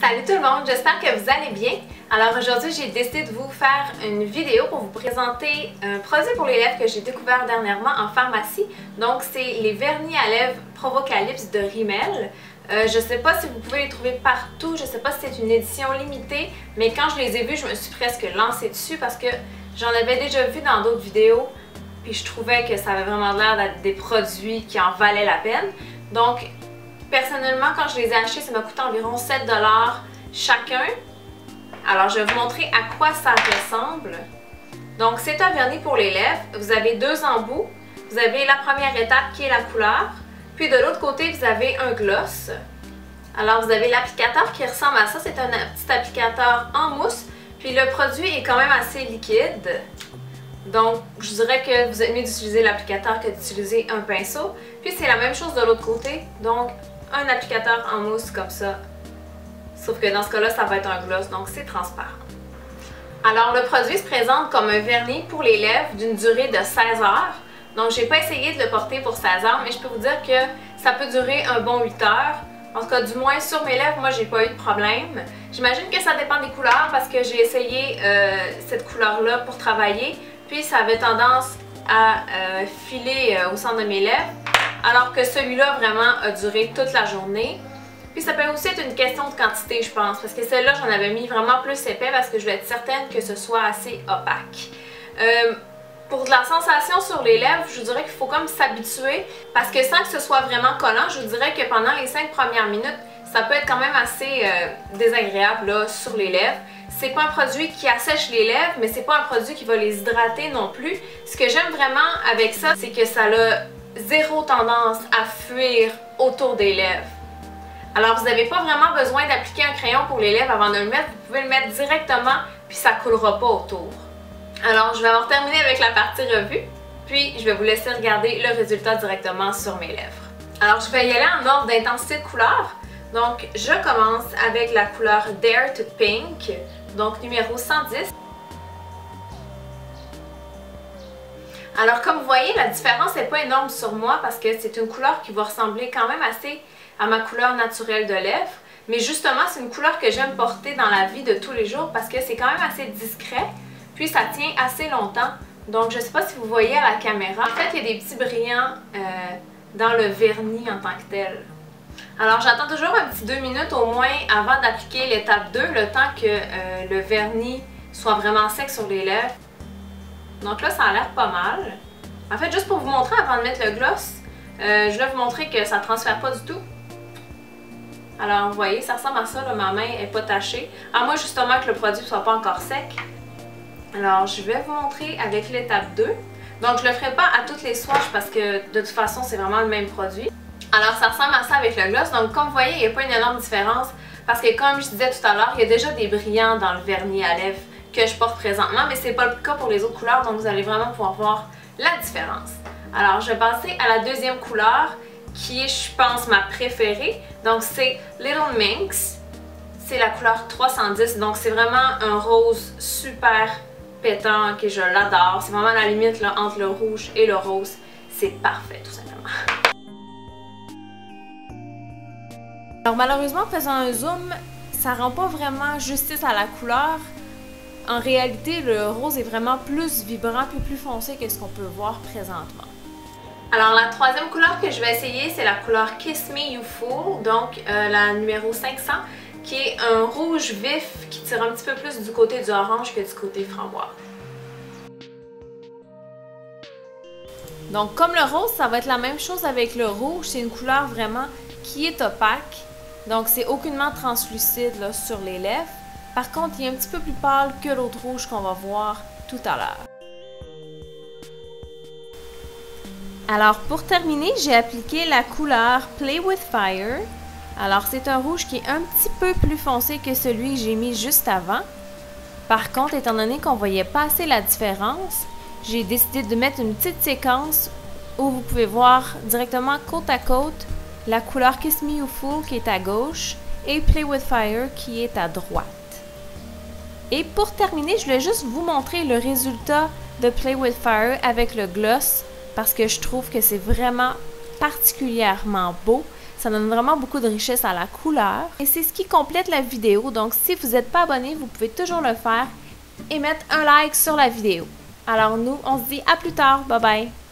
Salut tout le monde, j'espère que vous allez bien. Alors aujourd'hui, j'ai décidé de vous faire une vidéo pour vous présenter un produit pour les lèvres que j'ai découvert dernièrement en pharmacie. Donc c'est les vernis à lèvres Provocalypse de Rimmel. Je ne sais pas si vous pouvez les trouver partout, je ne sais pas si c'est une édition limitée, mais quand je les ai vus, je me suis presque lancée dessus parce que j'en avais déjà vu dans d'autres vidéos, puis je trouvais que ça avait vraiment l'air d'être des produits qui en valaient la peine. Donc personnellement, quand je les ai achetés, ça m'a coûté environ 7$ chacun. Alors, je vais vous montrer à quoi ça ressemble. Donc, c'est un vernis pour les lèvres. Vous avez deux embouts. Vous avez la première étape qui est la couleur. Puis de l'autre côté, vous avez un gloss. Alors, vous avez l'applicateur qui ressemble à ça. C'est un petit applicateur en mousse. Puis le produit est quand même assez liquide. Donc, je dirais que vous êtes mieux d'utiliser l'applicateur que d'utiliser un pinceau. Puis c'est la même chose de l'autre côté. Donc, un applicateur en mousse comme ça. Sauf que dans ce cas-là, ça va être un gloss, donc c'est transparent. Alors, le produit se présente comme un vernis pour les lèvres d'une durée de 16 heures. Donc, j'ai pas essayé de le porter pour 16 heures, mais je peux vous dire que ça peut durer un bon 8 heures. En tout cas, du moins sur mes lèvres, moi, j'ai pas eu de problème. J'imagine que ça dépend des couleurs parce que j'ai essayé cette couleur-là pour travailler. Puis, ça avait tendance à filer au centre de mes lèvres. Alors que celui-là, vraiment, a duré toute la journée. Puis ça peut aussi être une question de quantité, je pense, parce que celle-là, j'en avais mis vraiment plus épais parce que je voulais être certaine que ce soit assez opaque. Pour de la sensation sur les lèvres, je vous dirais qu'il faut comme s'habituer, parce que sans que ce soit vraiment collant, je vous dirais que pendant les 5 premières minutes, ça peut être quand même assez désagréable là, sur les lèvres. C'est pas un produit qui assèche les lèvres, mais c'est pas un produit qui va les hydrater non plus. Ce que j'aime vraiment avec ça, c'est que ça a zéro tendance à fuir autour des lèvres. Alors, vous n'avez pas vraiment besoin d'appliquer un crayon pour les lèvres avant de le mettre. Vous pouvez le mettre directement, puis ça ne coulera pas autour. Alors, je vais avoir terminé avec la partie revue, puis je vais vous laisser regarder le résultat directement sur mes lèvres. Alors, je vais y aller en ordre d'intensité de couleur. Donc, je commence avec la couleur Dare to Pink, donc numéro 110. Alors, comme vous voyez, la différence n'est pas énorme sur moi parce que c'est une couleur qui va ressembler quand même assez à ma couleur naturelle de lèvres. Mais justement, c'est une couleur que j'aime porter dans la vie de tous les jours parce que c'est quand même assez discret. Puis, ça tient assez longtemps. Donc, je ne sais pas si vous voyez à la caméra. En fait, il y a des petits brillants dans le vernis en tant que tel. Alors, j'attends toujours un petit 2 minutes au moins avant d'appliquer l'étape 2, le temps que le vernis soit vraiment sec sur les lèvres. Donc là, ça a l'air pas mal. En fait, juste pour vous montrer avant de mettre le gloss, je vais vous montrer que ça ne transfère pas du tout. Alors, vous voyez, ça ressemble à ça, là, ma main n'est pas tachée. À moins justement que le produit ne soit pas encore sec. Alors, je vais vous montrer avec l'étape 2. Donc, je ne le ferai pas à toutes les swatches parce que de toute façon, c'est vraiment le même produit. Alors, ça ressemble à ça avec le gloss. Donc, comme vous voyez, il n'y a pas une énorme différence parce que comme je disais tout à l'heure, il y a déjà des brillants dans le vernis à lèvres que je porte présentement, mais c'est pas le cas pour les autres couleurs, donc vous allez vraiment pouvoir voir la différence. Alors, je vais passer à la deuxième couleur, qui est, je pense, ma préférée. Donc, c'est Little Minx. C'est la couleur 310, donc c'est vraiment un rose super pétant, que je l'adore. C'est vraiment la limite là, entre le rouge et le rose. C'est parfait, tout simplement. Alors, malheureusement, en faisant un zoom, ça rend pas vraiment justice à la couleur. En réalité, le rose est vraiment plus vibrant et plus foncé que ce qu'on peut voir présentement. Alors, la troisième couleur que je vais essayer, c'est la couleur Kiss Me You Fool, donc la numéro 500, qui est un rouge vif qui tire un petit peu plus du côté du orange que du côté framboise. Donc, comme le rose, ça va être la même chose avec le rouge. C'est une couleur vraiment qui est opaque, donc c'est aucunement translucide là, sur les lèvres. Par contre, il est un petit peu plus pâle que l'autre rouge qu'on va voir tout à l'heure. Alors, pour terminer, j'ai appliqué la couleur Play with Fire. Alors, c'est un rouge qui est un petit peu plus foncé que celui que j'ai mis juste avant. Par contre, étant donné qu'on ne voyait pas assez la différence, j'ai décidé de mettre une petite séquence où vous pouvez voir directement côte à côte la couleur Kiss Me You Fool qui est à gauche et Play with Fire qui est à droite. Et pour terminer, je voulais juste vous montrer le résultat de Play with Fire avec le gloss parce que je trouve que c'est vraiment particulièrement beau. Ça donne vraiment beaucoup de richesse à la couleur. Et c'est ce qui complète la vidéo. Donc, si vous n'êtes pas abonné, vous pouvez toujours le faire et mettre un like sur la vidéo. Alors nous, on se dit à plus tard. Bye bye!